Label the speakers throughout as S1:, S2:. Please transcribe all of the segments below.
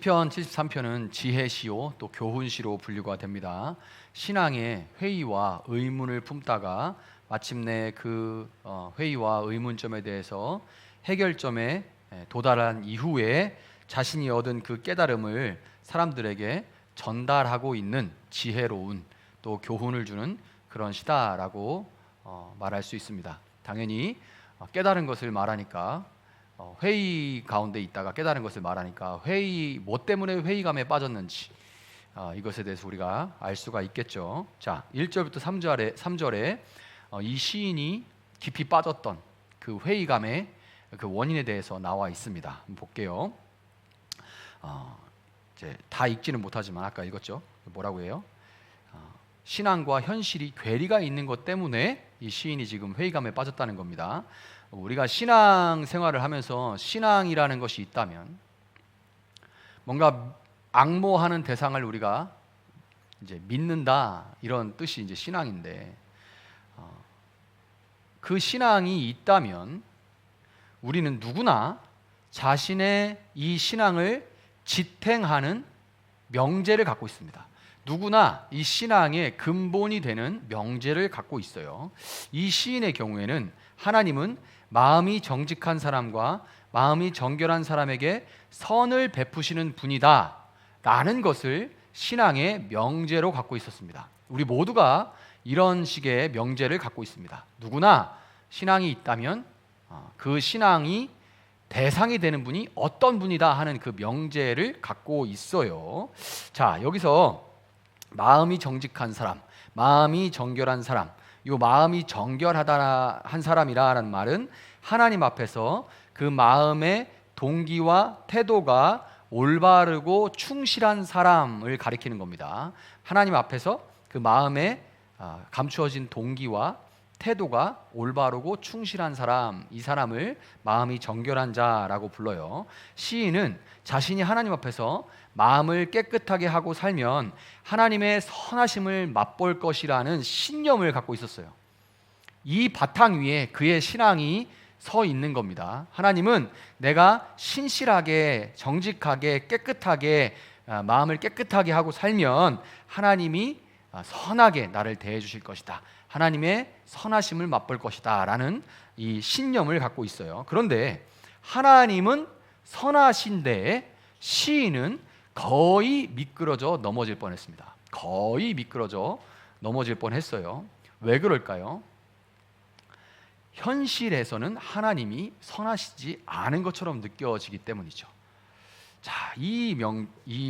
S1: 시편 73편은 지혜시요 또 교훈시로 분류가 됩니다. 신앙의 회의와 의문을 품다가 마침내 그 회의와 의문점에 대해서 해결점에 도달한 이후에 자신이 얻은 그 깨달음을 사람들에게 전달하고 있는 지혜로운 또 교훈을 주는 그런 시다라고 말할 수 있습니다. 당연히 깨달은 것을 말하니까 회의 가운데 있다가 깨달은 것을 말하니까 뭐 때문에 회의감에 빠졌는지 이것에 대해서 우리가 알 수가 있겠죠. 자, 1절부터 3절에 이 시인이 깊이 빠졌던 그 회의감의 그 원인에 대해서 나와 있습니다. 한번 볼게요. 이제 다 읽지는 못하지만 아까 읽었죠. 뭐라고 해요? 신앙과 현실이 괴리가 있는 것 때문에 이 시인이 지금 회의감에 빠졌다는 겁니다. 우리가 신앙 생활을 하면서 신앙이라는 것이 있다면 뭔가 앙모하는 대상을 우리가 이제 믿는다 이런 뜻이 이제 신앙인데 그 신앙이 있다면 우리는 누구나 자신의 이 신앙을 지탱하는 명제를 갖고 있습니다. 누구나 이 신앙의 근본이 되는 명제를 갖고 있어요. 이 시인의 경우에는 하나님은 마음이 정직한 사람과 마음이 정결한 사람에게 선을 베푸시는 분이다 라는 것을 신앙의 명제로 갖고 있었습니다. 우리 모두가 이런 식의 명제를 갖고 있습니다. 누구나 신앙이 있다면 그 신앙이 대상이 되는 분이 어떤 분이다 하는 그 명제를 갖고 있어요. 자, 여기서 마음이 정직한 사람, 마음이 정결한 사람, 이 마음이 정결하다 한 사람이라는 말은 하나님 앞에서 그 마음의 동기와 태도가 올바르고 충실한 사람을 가리키는 겁니다. 하나님 앞에서 그 마음에 감추어진 동기와 태도가 올바르고 충실한 사람, 이 사람을 마음이 정결한 자라고 불러요. 시인은 자신이 하나님 앞에서 마음을 깨끗하게 하고 살면 하나님의 선하심을 맛볼 것이라는 신념을 갖고 있었어요. 이 바탕 위에 그의 신앙이 서 있는 겁니다. 하나님은 내가 신실하게, 정직하게, 깨끗하게 마음을 깨끗하게 하고 살면 하나님이 선하게 나를 대해 주실 것이다. 하나님의 선하심을 맛볼 것이다 라는 이 신념을 갖고 있어요. 그런데 하나님은 선하신데 시인은 거의 미끄러져 넘어질 뻔했습니다. 거의 미끄러져 넘어질 뻔했어요. 왜 그럴까요? 현실에서는 하나님이 선하시지 않은 것처럼 느껴지기 때문이죠. 자, 이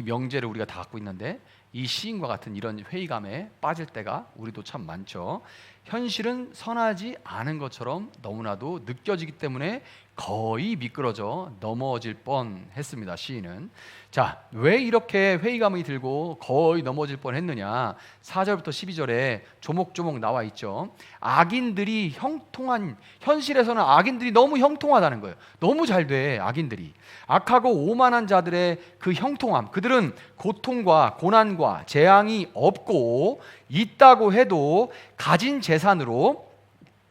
S1: 명제를 우리가 다 갖고 있는데 이 시인과 같은 이런 회의감에 빠질 때가 우리도 참 많죠. 현실은 선하지 않은 것처럼 너무나도 느껴지기 때문에 거의 미끄러져 넘어질 뻔했습니다. 시인은. 자, 왜 이렇게 회의감이 들고 거의 넘어질 뻔했느냐? 4절부터 12절에 조목조목 나와 있죠. 악인들이 형통한, 현실에서는 악인들이 너무 형통하다는 거예요. 너무 잘 돼, 악인들이. 악하고 오만한 자들의 그 형통함, 그들은 고통과 고난과 재앙이 없고 있다고 해도 가진 재산으로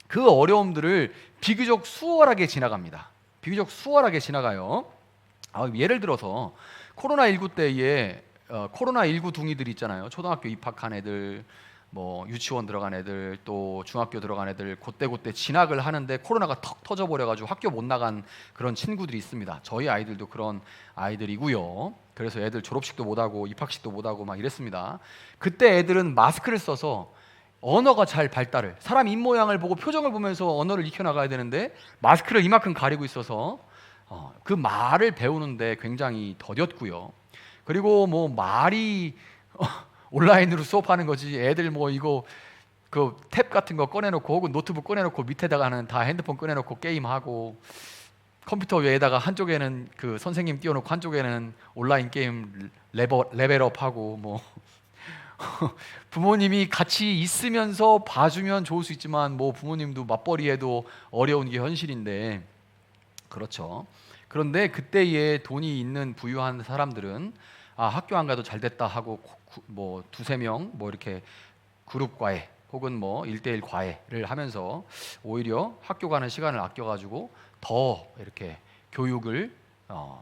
S1: 그 어려움들을 비교적 수월하게 지나갑니다. 비교적 수월하게 지나가요. 예를 들어서 코로나19 때에 코로나19 둥이들 있잖아요. 초등학교 입학한 애들, 뭐 유치원 들어간 애들, 또 중학교 들어간 애들 그때 진학을 하는데 코로나가 턱 터져버려가지고 학교 못 나간 그런 친구들이 있습니다. 저희 아이들도 그런 아이들이고요. 그래서 애들 졸업식도 못하고 입학식도 못하고 막 이랬습니다. 그때 애들은 마스크를 써서 언어가 잘 발달을, 사람 입모양을 보고 표정을 보면서 언어를 익혀나가야 되는데 마스크를 이만큼 가리고 있어서 그 말을 배우는데 굉장히 더뎠고요. 그리고 뭐 말이 온라인으로 수업하는 거지, 애들 뭐 이거 그 탭 같은 거 꺼내놓고 혹은 노트북 꺼내놓고 밑에다가는 다 핸드폰 꺼내놓고 게임하고, 컴퓨터 위에다가 한쪽에는 그 선생님 띄워놓고 한쪽에는 온라인 게임 레벨업하고, 뭐 부모님이 같이 있으면서 봐주면 좋을 수 있지만 뭐 부모님도 맞벌이해도 어려운 게 현실인데, 그렇죠. 그런데 그때에 돈이 있는 부유한 사람들은 학교 안 가도 잘 됐다 하고 뭐 두세 명 뭐 이렇게 그룹 과외 혹은 뭐 1대1 과외를 하면서 오히려 학교 가는 시간을 아껴가지고 더 이렇게 교육을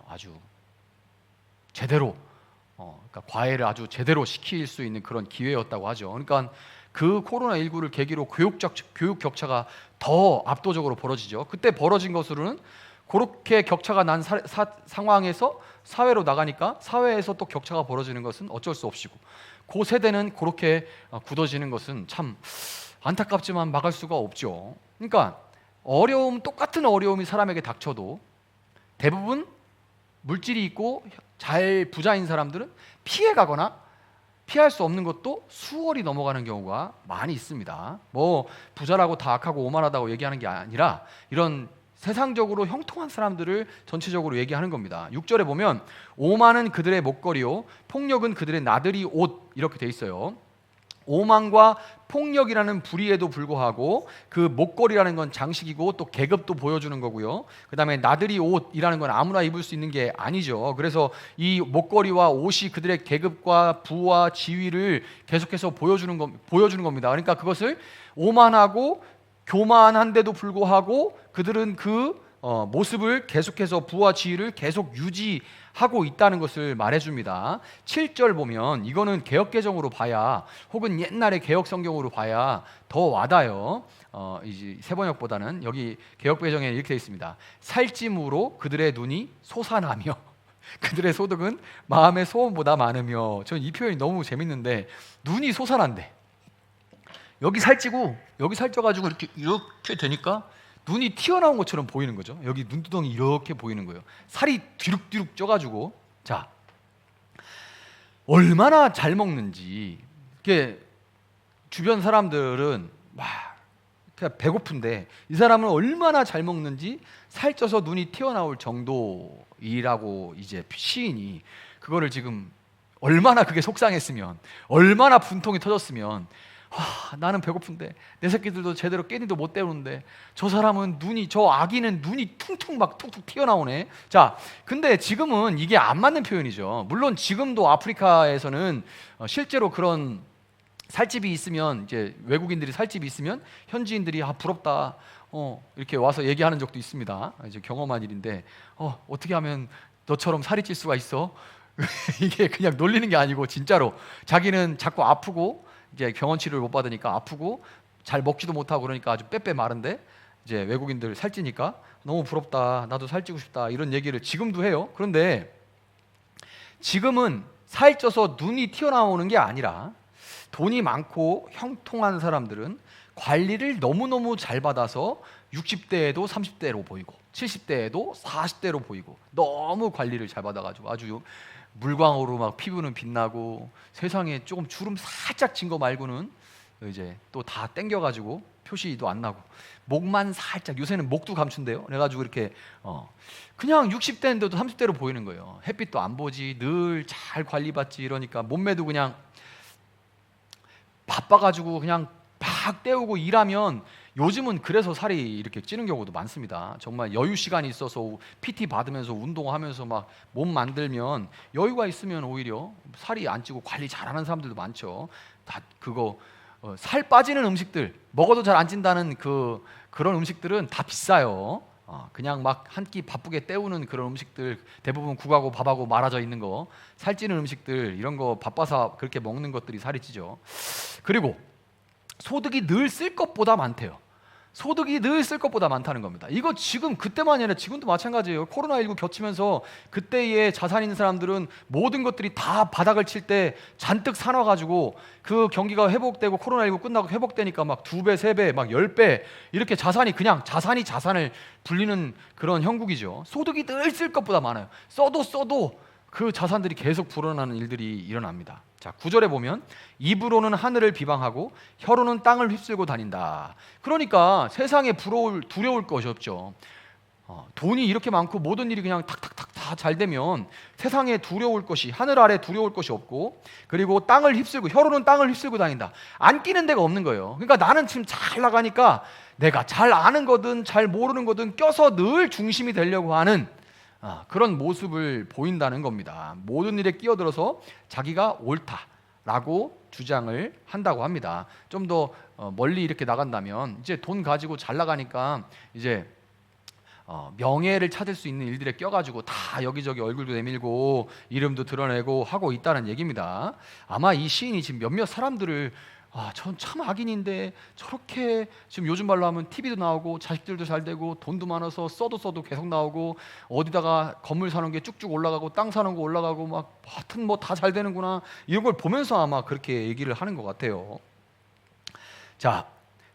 S1: 아주 제대로 그러니까 과외를 아주 제대로 시킬 수 있는 그런 기회였다고 하죠. 그러니까 그 코로나19를 계기로 교육 격차가 더 압도적으로 벌어지죠. 그때 벌어진 것으로는 그렇게 격차가 난 상황에서 사회로 나가니까 사회에서 또 격차가 벌어지는 것은 어쩔 수 없이고, 그 세대는 그렇게 굳어지는 것은 참 안타깝지만 막을 수가 없죠. 그러니까 똑같은 어려움이 사람에게 닥쳐도 대부분 물질이 있고 잘 부자인 사람들은 피해가거나 피할 수 없는 것도 수월이 넘어가는 경우가 많이 있습니다. 뭐 부자라고 다 악하고 오만하다고 얘기하는 게 아니라 이런 세상적으로 형통한 사람들을 전체적으로 얘기하는 겁니다. 6절에 보면 오만은 그들의 목걸이요 폭력은 그들의 나들이 옷, 이렇게 돼 있어요. 오만과 폭력이라는 불의에도 불구하고 그 목걸이라는 건 장식이고 또 계급도 보여주는 거고요. 그 다음에 나들이 옷이라는 건 아무나 입을 수 있는 게 아니죠. 그래서 이 목걸이와 옷이 그들의 계급과 부와 지위를 계속해서 보여주는 겁니다. 그러니까 그것을 오만하고 교만한데도 불구하고 그들은 그 모습을 계속해서 부와 지위를 계속 유지하고 있다는 것을 말해줍니다. 7절 보면 이거는 개역개정으로 봐야 혹은 옛날의 개역성경으로 봐야 더 와닿아요. 이제 세번역보다는 여기 개역개정에 이렇게 되어 있습니다. 살찜으로 그들의 눈이 솟아나며 그들의 소득은 마음의 소원보다 많으며. 전 이 표현이 너무 재밌는데, 눈이 솟아난대. 여기 살찌고 여기 살쪄가지고 이렇게 되니까 눈이 튀어나온 것처럼 보이는 거죠. 여기 눈두덩이 이렇게 보이는 거예요. 살이 뒤룩뒤룩 쪄가지고. 자, 얼마나 잘 먹는지. 이게 주변 사람들은 와, 그냥 배고픈데 이 사람은 얼마나 잘 먹는지 살쪄서 눈이 튀어나올 정도이라고 이제 시인이 그거를 지금 얼마나 그게 속상했으면, 얼마나 분통이 터졌으면, 나는 배고픈데 내 새끼들도 제대로 깻잎도 못 때우는데 저 사람은 저 아기는 눈이 퉁퉁 막 툭툭 튀어나오네. 자, 근데 지금은 이게 안 맞는 표현이죠. 물론 지금도 아프리카에서는 실제로 그런 살집이 있으면, 이제 외국인들이 살집이 있으면 현지인들이 부럽다 이렇게 와서 얘기하는 적도 있습니다. 이제 경험한 일인데 어떻게 하면 너처럼 살이 찔 수가 있어? 이게 그냥 놀리는 게 아니고 진짜로 자기는 자꾸 아프고 이제 병원 치료를 못 받으니까 아프고 잘 먹지도 못하고 그러니까 아주 빼빼 마른데, 이제 외국인들 살찌니까 너무 부럽다, 나도 살찌고 싶다, 이런 얘기를 지금도 해요. 그런데 지금은 살쪄서 눈이 튀어나오는 게 아니라 돈이 많고 형통한 사람들은 관리를 너무너무 잘 받아서 60대에도 30대로 보이고 70대에도 40대로 보이고 너무 관리를 잘 받아가지고 아주 물광으로 막 피부는 빛나고 세상에 조금 주름 살짝 진 거 말고는 이제 또 다 땡겨가지고 표시도 안 나고 목만 살짝, 요새는 목도 감춘대요. 그래가지고 이렇게 그냥 60대인데도 30대로 보이는 거예요. 햇빛도 안 보지, 늘 잘 관리받지, 이러니까 몸매도 그냥 바빠가지고 그냥 막 때우고 일하면, 요즘은 그래서 살이 이렇게 찌는 경우도 많습니다. 정말 여유 시간이 있어서 PT 받으면서 운동하면서 막 몸 만들면, 여유가 있으면 오히려 살이 안 찌고 관리 잘하는 사람들도 많죠. 다 그거 살 빠지는 음식들, 먹어도 잘 안 찐다는 그런 음식들은 다 비싸요. 그냥 막 한 끼 바쁘게 때우는 그런 음식들, 대부분 국하고 밥하고 말아져 있는 거, 살찌는 음식들, 이런 거 바빠서 그렇게 먹는 것들이 살이 찌죠. 그리고 소득이 늘 쓸 것보다 많대요. 소득이 늘 쓸 것보다 많다는 겁니다. 이거 지금 그때만이 아니라 지금도 마찬가지예요. 코로나19 겹치면서 그때의 자산 있는 사람들은 모든 것들이 다 바닥을 칠 때 잔뜩 사놔가지고 그 경기가 회복되고 코로나19 끝나고 회복되니까 막 2배, 3배, 막 10배 이렇게 자산이 그냥 자산을 불리는 그런 형국이죠. 소득이 늘 쓸 것보다 많아요. 써도 그 자산들이 계속 불어나는 일들이 일어납니다. 자, 9절에 보면 입으로는 하늘을 비방하고 혀로는 땅을 휩쓸고 다닌다. 그러니까 세상에 두려울 것이 없죠. 돈이 이렇게 많고 모든 일이 그냥 탁탁탁 다 잘 되면 세상에 두려울 것이, 하늘 아래 두려울 것이 없고, 그리고 땅을 휩쓸고, 혀로는 땅을 휩쓸고 다닌다. 안 끼는 데가 없는 거예요. 그러니까 나는 지금 잘 나가니까 내가 잘 아는 거든 잘 모르는 거든 껴서 늘 중심이 되려고 하는 그런 모습을 보인다는 겁니다. 모든 일에 끼어들어서 자기가 옳다라고 주장을 한다고 합니다. 좀 더 멀리 이렇게 나간다면, 이제 돈 가지고 잘 나가니까 이제 명예를 찾을 수 있는 일들에 껴가지고 다 여기저기 얼굴도 내밀고 이름도 드러내고 하고 있다는 얘기입니다. 아마 이 시인이 지금 몇몇 사람들을 전 참 악인인데 저렇게 지금 요즘 말로 하면 TV도 나오고 자식들도 잘 되고 돈도 많아서 써도 계속 나오고 어디다가 건물 사는 게 쭉쭉 올라가고 땅 사는 거 올라가고 막 하여튼 뭐 다 잘 되는구나 이런 걸 보면서 아마 그렇게 얘기를 하는 것 같아요. 자,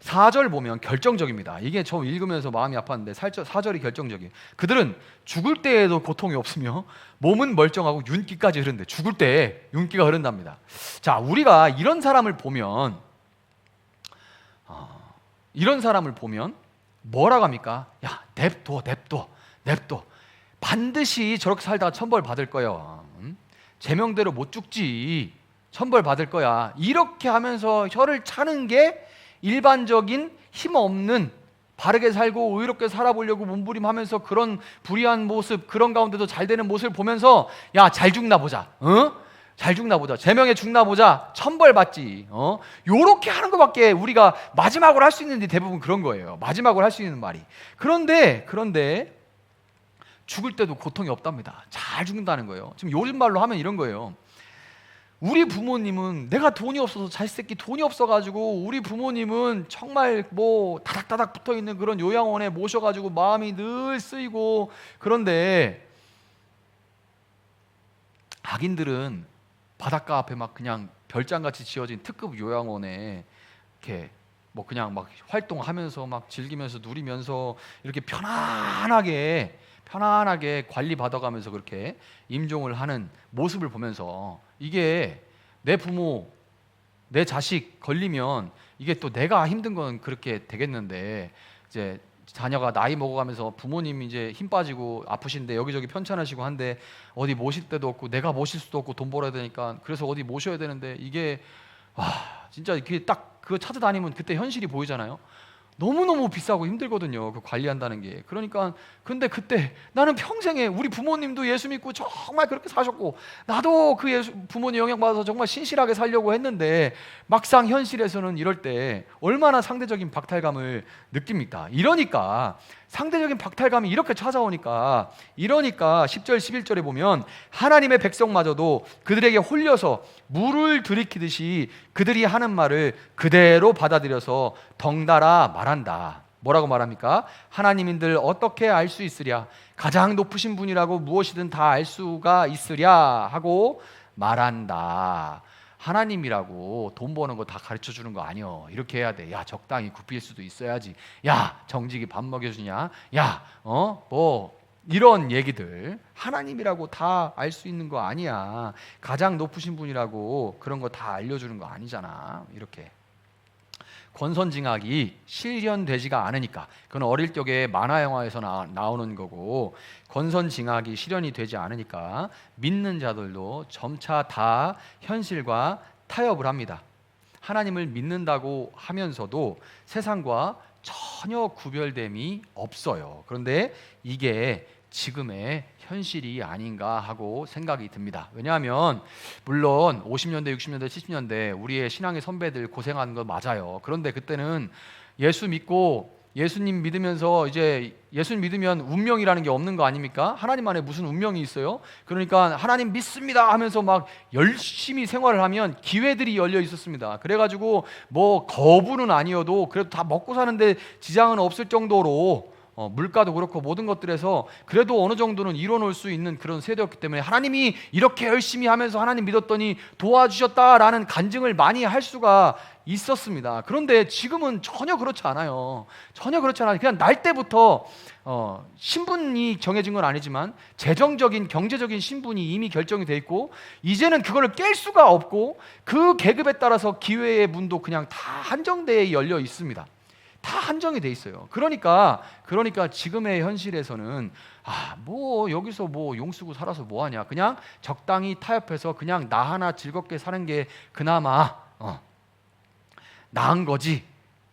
S1: 4절 보면 결정적입니다. 이게 저 읽으면서 마음이 아팠는데 4절이 결정적이에요. 그들은 죽을 때에도 고통이 없으며 몸은 멀쩡하고 윤기까지 흐른대. 죽을 때 윤기가 흐른답니다. 자, 우리가 이런 사람을 보면 뭐라고 합니까? 야, 냅둬. 반드시 저렇게 살다가 천벌 받을 거야. 제명대로 못 죽지. 천벌 받을 거야. 이렇게 하면서 혀를 차는 게 일반적인 힘없는 바르게 살고 의롭게 살아보려고 몸부림하면서 그런 불의한 모습, 그런 가운데도 잘 되는 모습을 보면서 야, 잘 죽나 보자. 잘 죽나 보자. 제명에 죽나 보자. 천벌 받지. 요렇게 하는 것밖에 우리가 마지막으로 할 수 있는 게 대부분 그런 거예요. 마지막으로 할 수 있는 말이. 그런데 죽을 때도 고통이 없답니다. 잘 죽는다는 거예요. 지금 요즘 말로 하면 이런 거예요. 우리 부모님은 내가 돈이 없어서 자식새끼 돈이 없어가지고 우리 부모님은 정말 뭐 다닥다닥 붙어있는 그런 요양원에 모셔가지고 마음이 늘 쓰이고, 그런데 악인들은 바닷가 앞에 막 그냥 별장같이 지어진 특급 요양원에 이렇게 뭐 그냥 막 활동하면서 막 즐기면서 누리면서 이렇게 편안하게 관리 받아가면서 그렇게 임종을 하는 모습을 보면서 이게 내 부모, 내 자식 걸리면 이게 또 내가 힘든 건 그렇게 되겠는데, 이제 자녀가 나이 먹어가면서 부모님이 이제 힘 빠지고 아프신데 여기저기 편찮으시고 한데 어디 모실 데도 없고 내가 모실 수도 없고 돈 벌어야 되니까 그래서 어디 모셔야 되는데 이게 진짜 이게 딱 그거 찾아다니면 그때 현실이 보이잖아요. 너무너무 비싸고 힘들거든요, 그 관리한다는 게. 그러니까 근데 그때 나는 평생에 우리 부모님도 예수 믿고 정말 그렇게 사셨고 나도 그 부모님 영향받아서 정말 신실하게 살려고 했는데 막상 현실에서는 이럴 때 얼마나 상대적인 박탈감을 느낍니까? 이러니까 상대적인 박탈감이 이렇게 찾아오니까 10절 11절에 보면 하나님의 백성마저도 그들에게 홀려서 물을 들이키듯이 그들이 하는 말을 그대로 받아들여서 덩달아 말한다. 뭐라고 말합니까? 하나님인들 어떻게 알 수 있으랴? 가장 높으신 분이라고 무엇이든 다 알 수가 있으랴 하고 말한다. 하나님이라고 돈 버는 거 다 가르쳐 주는 거 아니요. 이렇게 해야 돼. 야, 적당히 굽힐 수도 있어야지. 야, 정직이 밥 먹여주냐? 야, 뭐 이런 얘기들. 하나님이라고 다 알 수 있는 거 아니야. 가장 높으신 분이라고 그런 거 다 알려주는 거 아니잖아. 이렇게. 권선징악이 실현되지가 않으니까, 그건 어릴 적에 만화 영화에서 나오는 거고, 권선징악이 실현이 되지 않으니까 믿는 자들도 점차 다 현실과 타협을 합니다. 하나님을 믿는다고 하면서도 세상과 전혀 구별됨이 없어요. 그런데 이게 지금의 현실이 아닌가 하고 생각이 듭니다. 왜냐하면 물론 50년대, 60년대, 70년대 우리의 신앙의 선배들 고생하는 거 맞아요. 그런데 그때는 예수 믿고 예수님 믿으면서 이제 예수 믿으면 운명이라는 게 없는 거 아닙니까? 하나님 안에 무슨 운명이 있어요? 그러니까 하나님 믿습니다 하면서 막 열심히 생활을 하면 기회들이 열려 있었습니다. 그래가지고 뭐 거부는 아니어도 그래도 다 먹고 사는데 지장은 없을 정도로 물가도 그렇고 모든 것들에서 그래도 어느 정도는 이뤄놓을 수 있는 그런 세대였기 때문에 하나님이 이렇게 열심히 하면서 하나님 믿었더니 도와주셨다라는 간증을 많이 할 수가 있었습니다. 그런데 지금은 전혀 그렇지 않아요. 전혀 그렇지 않아요. 그냥 날 때부터 신분이 정해진 건 아니지만 재정적인 경제적인 신분이 이미 결정이 돼 있고 이제는 그거를 깰 수가 없고 그 계급에 따라서 기회의 문도 그냥 다 한정되어 열려 있습니다. 다 한정이 돼 있어요. 그러니까 지금의 현실에서는 뭐 여기서 뭐 용쓰고 살아서 뭐 하냐? 그냥 적당히 타협해서 그냥 나 하나 즐겁게 사는 게 그나마 나은 거지.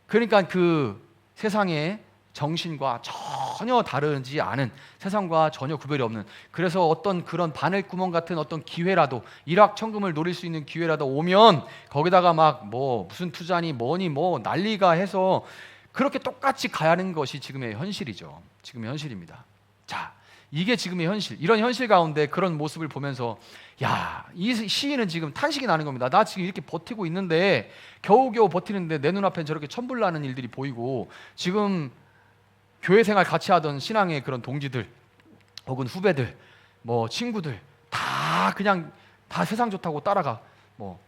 S1: 그러니까 그 세상의 정신과 전혀 다르지 않은, 세상과 전혀 구별이 없는, 그래서 어떤 그런 바늘구멍 같은 어떤 기회라도, 일확천금을 노릴 수 있는 기회라도 오면 거기다가 막 뭐 무슨 투자니 뭐니 뭐 난리가 해서 그렇게 똑같이 가는 것이 지금의 현실이죠. 지금의 현실입니다. 자, 이게 지금의 현실. 이런 현실 가운데 그런 모습을 보면서 야, 이 시인은 지금 탄식이 나는 겁니다. 나 지금 이렇게 버티고 있는데 겨우겨우 버티는데 내 눈앞엔 저렇게 천불나는 일들이 보이고, 지금 교회 생활 같이 하던 신앙의 그런 동지들 혹은 후배들, 뭐 친구들 다 그냥 다 세상 좋다고 따라가. 뭐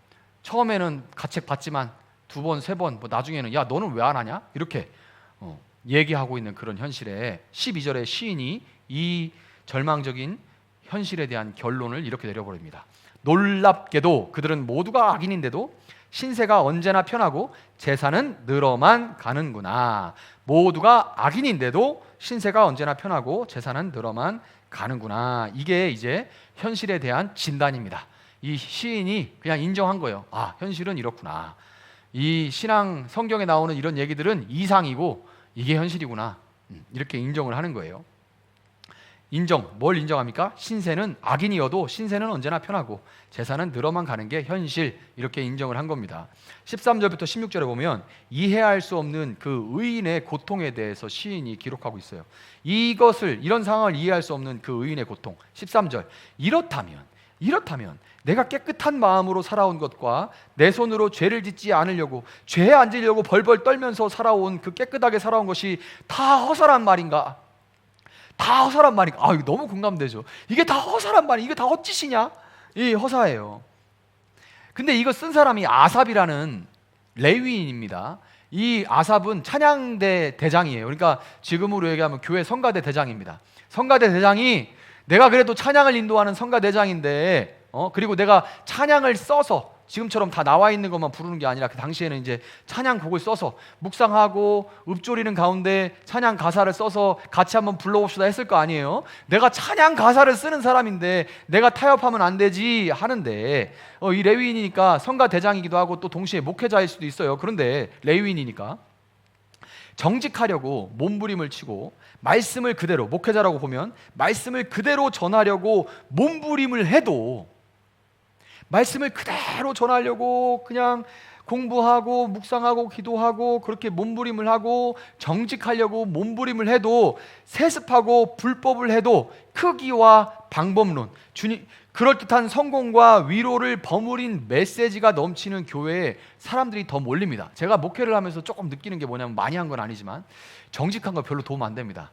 S1: 처음에는 가책 받지만 두 번, 세 번, 뭐 나중에는 야 너는 왜 안 하냐? 이렇게 얘기하고 있는 그런 현실에 12절에 시인이 이 절망적인 현실에 대한 결론을 이렇게 내려버립니다. 놀랍게도 그들은 모두가 악인인데도 신세가 언제나 편하고 재산은 늘어만 가는구나. 모두가 악인인데도 신세가 언제나 편하고 재산은 늘어만 가는구나. 이게 이제 현실에 대한 진단입니다. 이 시인이 그냥 인정한 거예요. 아, 현실은 이렇구나. 이 신앙 성경에 나오는 이런 얘기들은 이상이고 이게 현실이구나. 이렇게 인정을 하는 거예요. 뭘 인정합니까? 신세는 악인이어도 신세는 언제나 편하고 재산은 늘어만 가는 게 현실, 이렇게 인정을 한 겁니다. 13절부터 16절에 보면 이해할 수 없는 그 의인의 고통에 대해서 시인이 기록하고 있어요. 이런 상황을 이해할 수 없는 그 의인의 고통. 13절, 이렇다면 내가 깨끗한 마음으로 살아온 것과 내 손으로 죄를 짓지 않으려고, 죄에 안 지려고 벌벌 떨면서 살아온 그 깨끗하게 살아온 것이 다 허사란 말인가? 다 허사란 말인가? 아, 이거 너무 공감되죠. 이게 다 허사란 말이, 이게 다 헛짓이냐? 이 허사예요. 근데 이거 쓴 사람이 아삽이라는 레위인입니다. 이 아삽은 찬양대 대장이에요. 그러니까 지금으로 얘기하면 교회 성가대 대장입니다. 성가대 대장이 내가 그래도 찬양을 인도하는 성가대장인데 그리고 내가 찬양을 써서 지금처럼 다 나와 있는 것만 부르는 게 아니라 그 당시에는 이제 찬양곡을 써서 묵상하고 읊조리는 가운데 찬양 가사를 써서 같이 한번 불러봅시다 했을 거 아니에요. 내가 찬양 가사를 쓰는 사람인데 내가 타협하면 안 되지 하는데 이 레위인이니까 성가대장이기도 하고 또 동시에 목회자일 수도 있어요. 그런데 레위인이니까 정직하려고 몸부림을 치고 말씀을 그대로, 목회자라고 보면 말씀을 그대로 전하려고 몸부림을 해도, 말씀을 그대로 전하려고 그냥 공부하고 묵상하고 기도하고 그렇게 몸부림을 하고 정직하려고 몸부림을 해도, 세습하고 불법을 해도 크기와 방법론, 그럴듯한 성공과 위로를 버무린 메시지가 넘치는 교회에 사람들이 더 몰립니다. 제가 목회를 하면서 조금 느끼는 게 뭐냐면, 많이 한 건 아니지만 정직한 거 별로 도움 안 됩니다.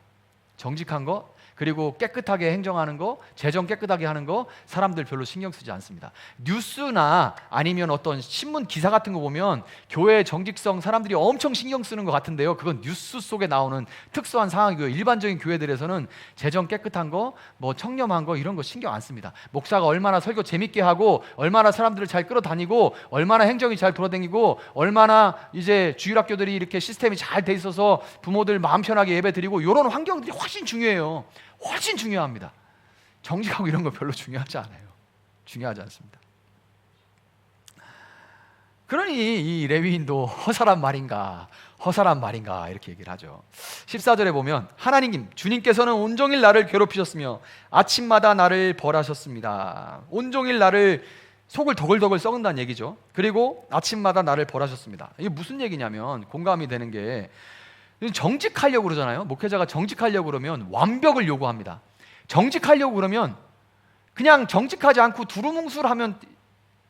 S1: 정직한 거, 그리고 깨끗하게 행정하는 거, 재정 깨끗하게 하는 거 사람들 별로 신경 쓰지 않습니다. 뉴스나 아니면 어떤 신문 기사 같은 거 보면 교회의 정직성 사람들이 엄청 신경 쓰는 것 같은데요, 그건 뉴스 속에 나오는 특수한 상황이고요. 일반적인 교회들에서는 재정 깨끗한 거, 뭐 청렴한 거 이런 거 신경 안 씁니다. 목사가 얼마나 설교 재밌게 하고, 얼마나 사람들을 잘 끌어다니고, 얼마나 행정이 잘 돌아다니고, 얼마나 이제 주일학교들이 이렇게 시스템이 잘 돼 있어서 부모들 마음 편하게 예배 드리고, 이런 환경들이 훨씬 중요해요. 훨씬 중요합니다. 정직하고 이런 거 별로 중요하지 않아요. 중요하지 않습니다. 그러니 이 레위인도 허사란 말인가 이렇게 얘기를 하죠. 14절에 보면 하나님 주님께서는 온종일 나를 괴롭히셨으며 아침마다 나를 벌하셨습니다. 온종일 나를 속을 더글더글 썩은다는 얘기죠. 그리고 아침마다 나를 벌하셨습니다. 이게 무슨 얘기냐면, 공감이 되는 게, 정직하려고 그러잖아요. 목회자가 정직하려고 그러면 완벽을 요구합니다. 정직하려고 그러면 그냥 정직하지 않고 두루뭉술하면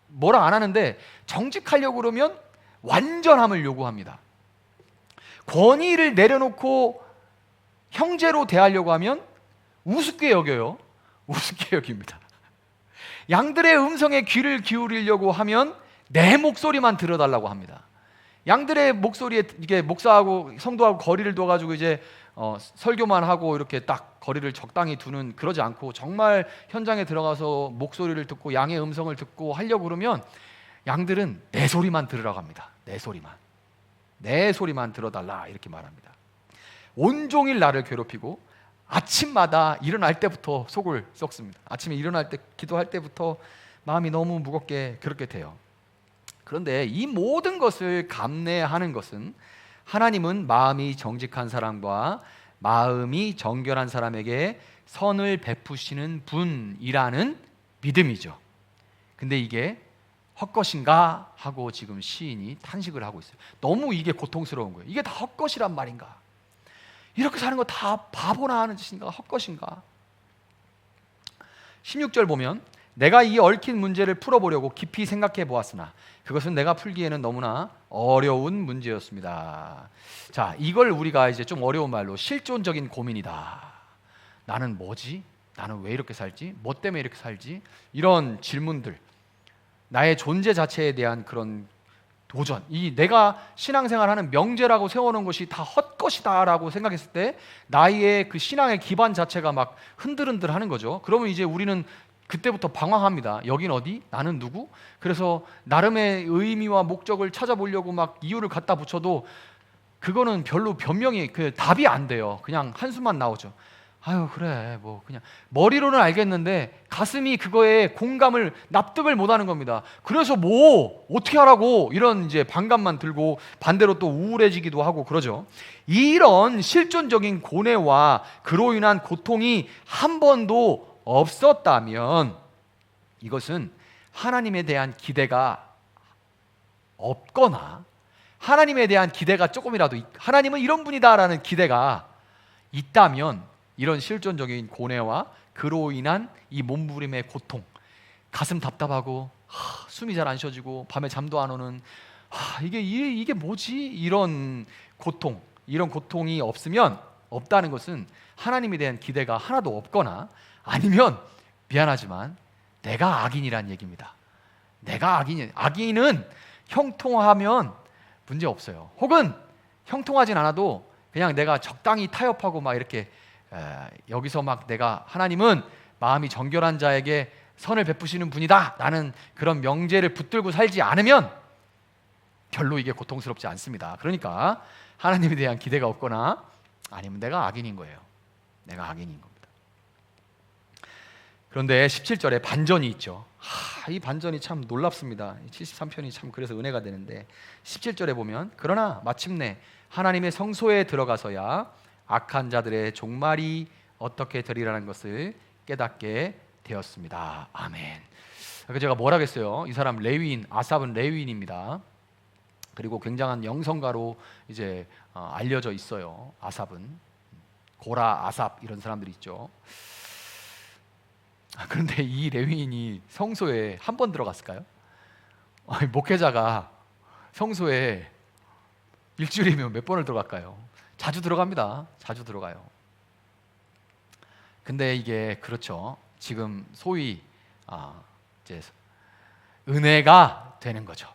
S1: 뭐라 안 하는데, 정직하려고 그러면 완전함을 요구합니다. 권위를 내려놓고 형제로 대하려고 하면 우습게 여겨요. 우습게 여깁니다. 양들의 음성에 귀를 기울이려고 하면 내 목소리만 들어달라고 합니다. 양들의 목소리에 이게 목사하고 성도하고 거리를 둬가지고 이제 설교만 하고 이렇게 딱 거리를 적당히 두는, 그러지 않고 정말 현장에 들어가서 목소리를 듣고 양의 음성을 듣고 하려고 그러면 양들은 내 소리만 들으라고 합니다. 내 소리만 들어달라 이렇게 말합니다. 온종일 나를 괴롭히고 아침마다 일어날 때부터 속을 썩습니다. 아침에 일어날 때, 기도할 때부터 마음이 너무 무겁게 그렇게 돼요. 그런데 이 모든 것을 감내하는 것은, 하나님은 마음이 정직한 사람과 마음이 정결한 사람에게 선을 베푸시는 분이라는 믿음이죠. 근데 이게 헛것인가 하고 지금 시인이 탄식을 하고 있어요. 너무 이게 고통스러운 거예요. 이게 다 헛것이란 말인가? 이렇게 사는 거 다 바보나 하는 짓인가? 헛것인가? 16절 보면 내가 이 얽힌 문제를 풀어보려고 깊이 생각해 보았으나 그것은 내가 풀기에는 너무나 어려운 문제였습니다. 자, 이걸 우리가 이제 좀 어려운 말로 실존적인 고민이다. 나는 뭐지? 나는 왜 이렇게 살지? 뭐 때문에 이렇게 살지? 이런 질문들, 나의 존재 자체에 대한 그런 도전, 이 내가 신앙생활하는 명제라고 세워놓은 것이 다 헛것이다라고 생각했을 때 나의 그 신앙의 기반 자체가 막 흔들흔들하는 거죠. 그러면 이제 우리는 그때부터 방황합니다. 여긴 어디? 나는 누구? 그래서 나름의 의미와 목적을 찾아보려고 막 이유를 갖다 붙여도 그거는 별로 변명이 그 답이 안 돼요. 그냥 한숨만 나오죠. 아유 그래 뭐 그냥 머리로는 알겠는데 가슴이 그거에 공감을 납득을 못하는 겁니다. 그래서 뭐 어떻게 하라고 이런 이제 반감만 들고 반대로 또 우울해지기도 하고 그러죠. 이런 실존적인 고뇌와 그로 인한 고통이 한 번도 없었다면 이것은 하나님에 대한 기대가 없거나 하나님에 대한 기대가 조금이라도 하나님은 이런 분이다라는 기대가 있다면 이런 실존적인 고뇌와 그로 인한 이 몸부림의 고통, 가슴 답답하고 숨이 잘 안 쉬어지고 밤에 잠도 안 오는 이게 뭐지? 이런 고통이 없다는 것은 하나님에 대한 기대가 하나도 없거나 아니면 미안하지만 내가 악인이란 얘기입니다. 내가 악인은 형통하면 문제 없어요. 혹은 형통하진 않아도 그냥 내가 적당히 타협하고 막 이렇게 여기서 막 내가 하나님은 마음이 정결한 자에게 선을 베푸시는 분이다 라는 그런 명제를 붙들고 살지 않으면 별로 이게 고통스럽지 않습니다. 그러니까 하나님에 대한 기대가 없거나 아니면 내가 악인인 거예요. 내가 악인인 겁니다. 그런데 17절에 반전이 있죠. 이 반전이 참 놀랍습니다. 73편이 참 그래서 은혜가 되는데 17절에 보면 그러나 마침내 하나님의 성소에 들어가서야 악한 자들의 종말이 어떻게 되리라는 것을 깨닫게 되었습니다. 아멘. 제가 뭐라 그랬어요? 이 사람 레위인, 아삽은 레위인입니다. 그리고 굉장한 영성가로 이제 알려져 있어요. 아삽은 고라, 아삽 이런 사람들이 있죠. 그런데 이 레위인이 성소에 한 번 들어갔을까요? 목회자가 성소에 일주일이면 몇 번을 들어갈까요? 자주 들어갑니다. 자주 들어가요. 근데 이게 그렇죠. 지금 소위 이제 은혜가 되는 거죠.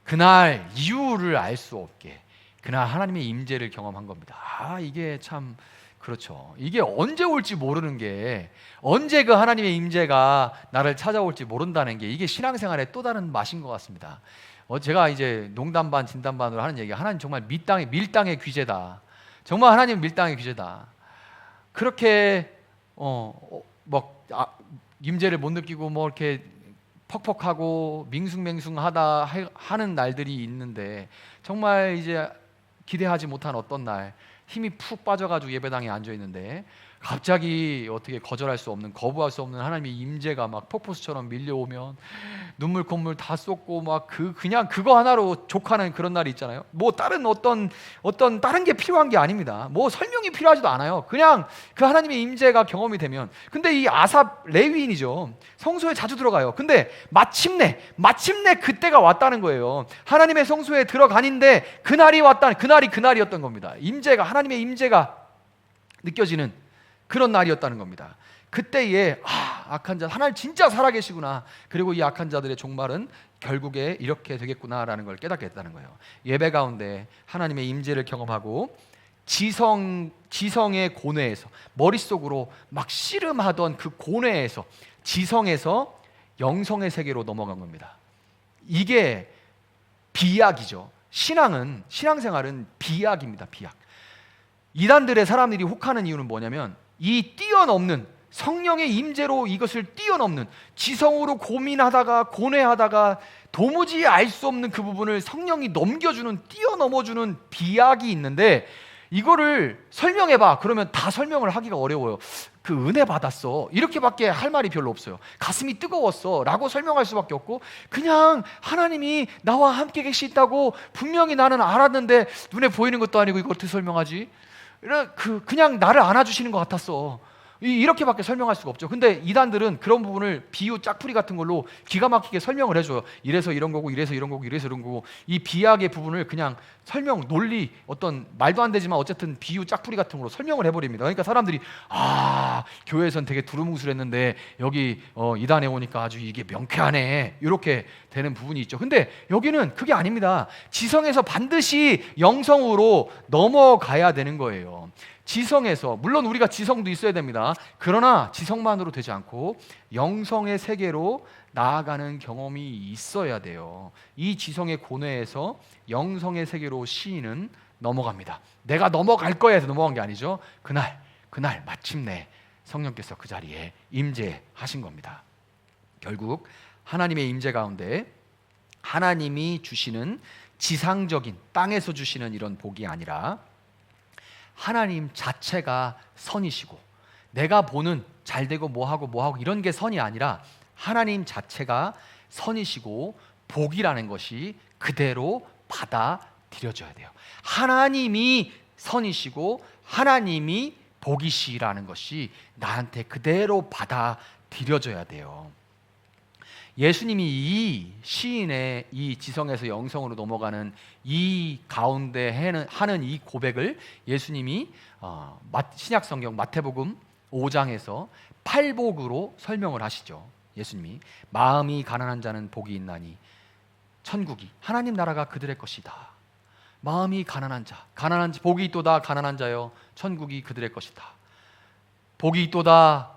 S1: 그날 이유를 알 수 없게 그날 하나님의 임재를 경험한 겁니다. 이게 참 그렇죠. 이게 언제 올지 모르는 게 언제 그 하나님의 임재가 나를 찾아올지 모른다는 게 이게 신앙생활의 또 다른 맛인 것 같습니다. 제가 이제 농담 반 진담 반으로 하는 얘기가 하나님 정말 밀당의 귀재다. 정말 하나님 밀당의 귀재다. 그렇게 임재를 못 느끼고 뭐 이렇게 퍽퍽하고 밍숭맹숭하다 하는 날들이 있는데 정말 이제 기대하지 못한 어떤 날 힘이 푹 빠져가지고 예배당에 앉아 있는데 갑자기 어떻게 거절할 수 없는 거부할 수 없는 하나님의 임재가 막 폭포수처럼 밀려오면 눈물 콧물 다 쏟고 막 그냥 그거 하나로 족하는 그런 날이 있잖아요. 뭐 다른 어떤 다른 게 필요한 게 아닙니다. 뭐 설명이 필요하지도 않아요. 그냥 그 하나님의 임재가 경험이 되면. 근데 이 아삽 레위인이죠. 성소에 자주 들어가요. 근데 마침내 그때가 왔다는 거예요. 하나님의 성소에 들어가는데 그날이었던 겁니다. 하나님의 임재가 느껴지는 그런 날이었다는 겁니다. 그때에 악한 자 하나님 진짜 살아계시구나. 그리고 이 악한 자들의 종말은 결국에 이렇게 되겠구나라는 걸 깨닫게 됐다는 거예요. 예배 가운데 하나님의 임재를 경험하고 지성의 고뇌에서 머릿속으로 막 씨름하던 그 고뇌에서 지성에서 영성의 세계로 넘어간 겁니다. 이게 비약이죠. 신앙생활은 비약입니다. 비약. 이단들의 사람들이 혹하는 이유는 뭐냐면 이 뛰어넘는 성령의 임재로 이것을 뛰어넘는 지성으로 고뇌하다가 도무지 알 수 없는 그 부분을 성령이 뛰어넘어주는 비약이 있는데 이거를 설명해봐 그러면 다 설명을 하기가 어려워요. 그 은혜 받았어. 이렇게밖에 할 말이 별로 없어요. 가슴이 뜨거웠어 라고 설명할 수밖에 없고, 그냥 하나님이 나와 함께 계시다고 분명히 나는 알았는데 눈에 보이는 것도 아니고 이걸 어떻게 설명하지? 그냥 나를 안아주시는 것 같았어. 이렇게밖에 설명할 수가 없죠. 근데 이단들은 그런 부분을 비유 짝풀이 같은 걸로 기가 막히게 설명을 해줘요. 이래서 이런 거고, 이래서 이런 거고, 이래서 이런 거고. 이 비약의 부분을 그냥 설명, 논리, 어떤 말도 안 되지만 어쨌든 비유 짝풀이 같은 걸로 설명을 해버립니다. 그러니까 사람들이 교회에선 되게 두루뭉술했는데 여기 이단에 오니까 아주 이게 명쾌하네, 이렇게 되는 부분이 있죠. 근데 여기는 그게 아닙니다. 지성에서 반드시 영성으로 넘어가야 되는 거예요. 지성에서, 물론 우리가 지성도 있어야 됩니다. 그러나 지성만으로 되지 않고 영성의 세계로 나아가는 경험이 있어야 돼요. 이 지성의 고뇌에서 영성의 세계로 시인은 넘어갑니다. 내가 넘어갈 거야 해서 넘어간 게 아니죠. 그날 마침내 성령께서 그 자리에 임재하신 겁니다. 결국 하나님의 임재 가운데 하나님이 주시는 지상적인, 땅에서 주시는 이런 복이 아니라 하나님 자체가 선이시고, 내가 보는 잘되고 뭐하고 이런 게 선이 아니라 하나님 자체가 선이시고 복이라는 것이 그대로 받아들여져야 돼요. 하나님이 선이시고 하나님이 복이시라는 것이 나한테 그대로 받아들여져야 돼요. 예수님이 이 시인의 이 지성에서 영성으로 넘어가는 이 가운데 하는 이 고백을 예수님이 신약성경 마태복음 5장에서 팔복으로 설명을 하시죠. 예수님이 마음이 가난한 자는 복이 있나니 천국이 하나님 나라가 그들의 것이다. 마음이 가난한 자, 복이 있도다 가난한 자여 천국이 그들의 것이다. 복이 있도다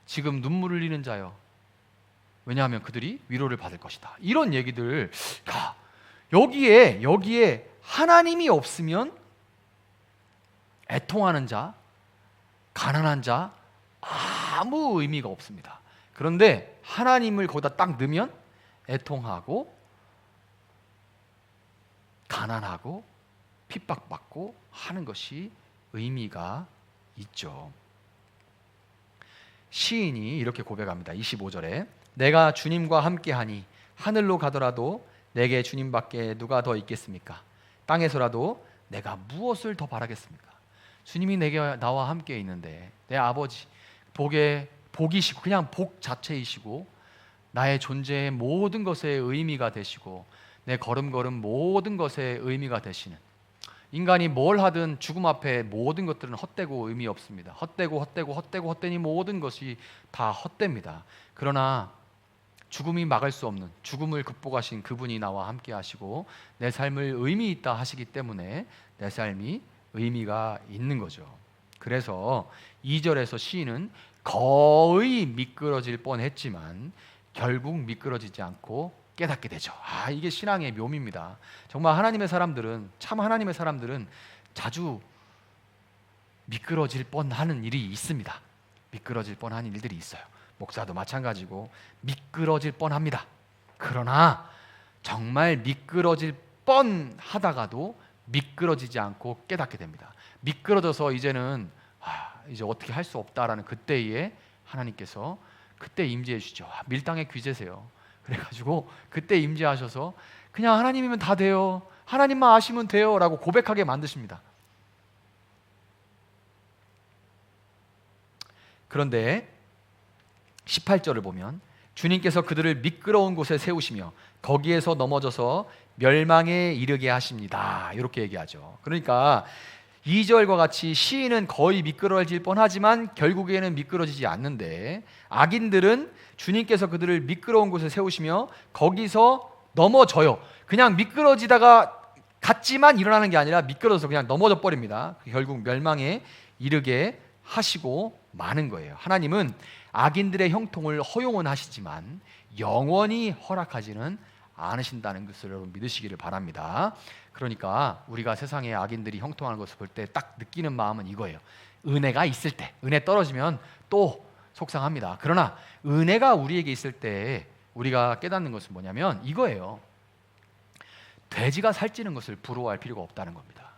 S1: 지금 눈물 흘리는 자여, 왜냐하면 그들이 위로를 받을 것이다. 이런 얘기들, 여기에 하나님이 없으면 애통하는 자, 가난한 자 아무 의미가 없습니다. 그런데 하나님을 거기다 딱 넣으면 애통하고 가난하고 핍박받고 하는 것이 의미가 있죠. 시인이 이렇게 고백합니다. 25절에 내가 주님과 함께하니 하늘로 가더라도 내게 주님밖에 누가 더 있겠습니까? 땅에서라도 내가 무엇을 더 바라겠습니까? 주님이 나와 함께 있는데, 내 아버지 복이시고 그냥 복 자체이시고 나의 존재의 모든 것에 의미가 되시고 내 걸음걸음 모든 것에 의미가 되시는, 인간이 뭘 하든 죽음 앞에 모든 것들은 헛되고 의미 없습니다. 헛되니 모든 것이 다 헛됩니다. 그러나 죽음이 막을 수 없는, 죽음을 극복하신 그분이 나와 함께 하시고 내 삶을 의미 있다 하시기 때문에 내 삶이 의미가 있는 거죠. 그래서 2절에서 시인은 거의 미끄러질 뻔했지만 결국 미끄러지지 않고 깨닫게 되죠. 이게 신앙의 묘미입니다. 정말 하나님의 사람들은 자주 미끄러질 뻔하는 일이 있습니다. 미끄러질 뻔한 일들이 있어요. 목사도 마찬가지고 미끄러질 뻔합니다. 그러나 정말 미끄러질 뻔하다가도 미끄러지지 않고 깨닫게 됩니다. 미끄러져서 이제는 이제 어떻게 할 수 없다라는 그때에 하나님께서 그때 임재해 주시죠. 밀당의 귀재세요. 그래가지고 그때 임재하셔서 그냥 하나님이면 다 돼요, 하나님만 아시면 돼요 라고 고백하게 만드십니다. 그런데 18절을 보면 주님께서 그들을 미끄러운 곳에 세우시며 거기에서 넘어져서 멸망에 이르게 하십니다. 이렇게 얘기하죠. 그러니까 2절과 같이 시인은 거의 미끄러질 뻔하지만 결국에는 미끄러지지 않는데, 악인들은 주님께서 그들을 미끄러운 곳에 세우시며 거기서 넘어져요. 그냥 미끄러지다가 갔지만 일어나는 게 아니라 미끄러져서 그냥 넘어져 버립니다. 결국 멸망에 이르게 하시고 마는 거예요. 하나님은 악인들의 형통을 허용은 하시지만 영원히 허락하지는 않으신다는 것을 여러분 믿으시기를 바랍니다. 그러니까 우리가 세상에 악인들이 형통하는 것을 볼 때 딱 느끼는 마음은 이거예요. 은혜가 있을 때, 은혜 떨어지면 또 속상합니다. 그러나 은혜가 우리에게 있을 때 우리가 깨닫는 것은 뭐냐면 이거예요. 돼지가 살찌는 것을 부러워할 필요가 없다는 겁니다.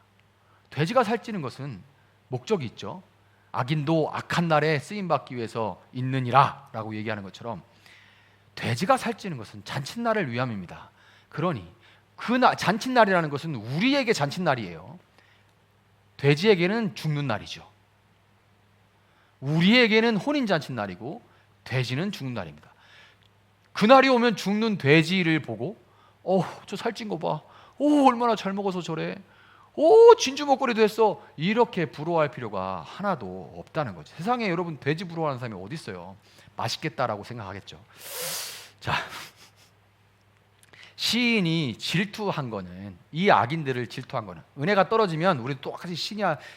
S1: 돼지가 살찌는 것은 목적이 있죠. 악인도 악한 날에 쓰임받기 위해서 있느니라 라고 얘기하는 것처럼 돼지가 살찌는 것은 잔칫날을 위함입니다. 그러니 잔칫날이라는 것은 우리에게 잔칫날이에요. 돼지에게는 죽는 날이죠. 우리에게는 혼인잔칫날이고 돼지는 죽는 날입니다. 그날이 오면 죽는 돼지를 보고 저 살찐 거 봐. 얼마나 잘 먹어서 저래. 진주 목걸이도 했어. 이렇게 부러워할 필요가 하나도 없다는 거죠. 세상에 여러분 돼지 부러워하는 사람이 어디 있어요? 맛있겠다라고 생각하겠죠. 자, 시인이 질투한 거는, 이 악인들을 질투한 거는, 은혜가 떨어지면 우리 똑같이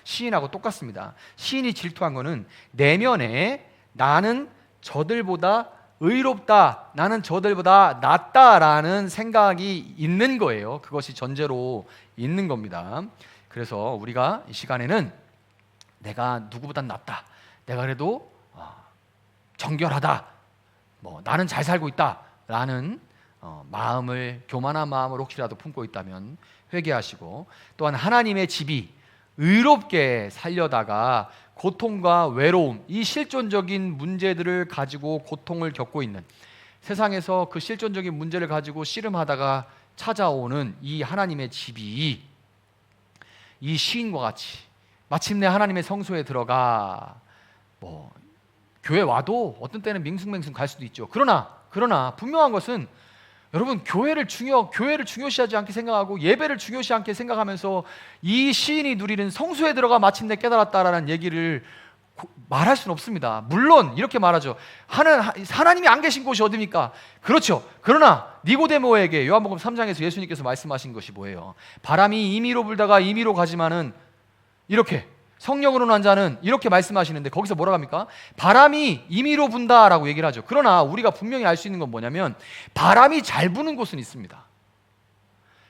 S1: 시인하고 똑같습니다. 시인이 질투한 거는 내면에 나는 저들보다 의롭다, 나는 저들보다 낫다라는 생각이 있는 거예요. 그것이 전제로 있는 겁니다. 그래서 우리가 이 시간에는 내가 누구보다 낫다, 내가 그래도 정결하다, 나는 잘 살고 있다라는 교만한 마음을 혹시라도 품고 있다면 회개하시고, 또한 하나님의 집이 의롭게 살려다가 고통과 외로움, 이 실존적인 문제들을 가지고 고통을 겪고 있는, 세상에서 그 실존적인 문제를 가지고 씨름하다가 찾아오는 이 하나님의 집이 이 시인과 같이 마침내 하나님의 성소에 들어가 교회 와도 어떤 때는 밍숭맹숭 갈 수도 있죠. 그러나 분명한 것은 여러분, 교회를 중요시하지 않게 생각하고 예배를 중요시 않게 생각하면서 이 시인이 누리는 성소에 들어가 마침내 깨달았다라는 얘기를 말할 수는 없습니다. 물론 이렇게 말하죠. 하나님이 안 계신 곳이 어디입니까? 그렇죠. 그러나 니고데모에게 요한복음 3장에서 예수님께서 말씀하신 것이 뭐예요? 바람이 임의로 불다가 임의로 가지만은 이렇게 성령으로 난 자는 이렇게 말씀하시는데, 거기서 뭐라고 합니까? 바람이 임의로 분다라고 얘기를 하죠. 그러나 우리가 분명히 알 수 있는 건 뭐냐면 바람이 잘 부는 곳은 있습니다.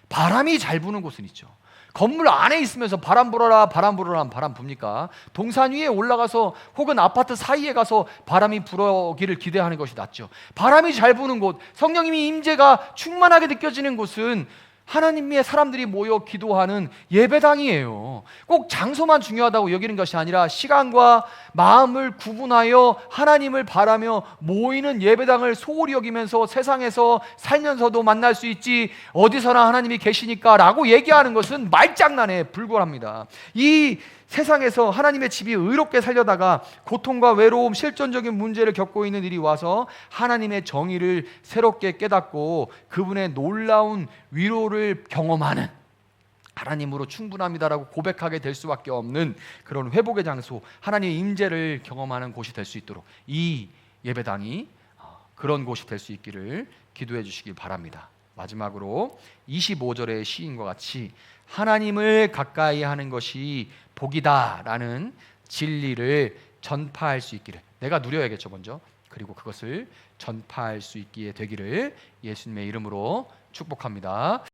S1: 바람이 잘 부는 곳은 있죠. 건물 안에 있으면서 바람 불어라 하면 바람 붑니까? 동산 위에 올라가서 혹은 아파트 사이에 가서 바람이 불어기를 기대하는 것이 낫죠. 바람이 잘 부는 곳, 성령님이 임재가 충만하게 느껴지는 곳은 하나님의 사람들이 모여 기도하는 예배당이에요. 꼭 장소만 중요하다고 여기는 것이 아니라 시간과 마음을 구분하여 하나님을 바라며 모이는 예배당을 소홀히 여기면서 세상에서 살면서도 만날 수 있지, 어디서나 하나님이 계시니까 라고 얘기하는 것은 말장난에 불과합니다. 이 세상에서 하나님의 집이 의롭게 살려다가 고통과 외로움, 실존적인 문제를 겪고 있는 일이 와서 하나님의 정의를 새롭게 깨닫고 그분의 놀라운 위로를 경험하는, 하나님으로 충분합니다라고 고백하게 될 수밖에 없는 그런 회복의 장소, 하나님의 임재를 경험하는 곳이 될 수 있도록 이 예배당이 그런 곳이 될 수 있기를 기도해 주시길 바랍니다. 마지막으로 25절의 시인과 같이 하나님을 가까이 하는 것이 복이다라는 진리를 전파할 수 있기를, 내가 누려야겠죠 먼저, 그리고 그것을 전파할 수 있게 되기를 예수님의 이름으로 축복합니다.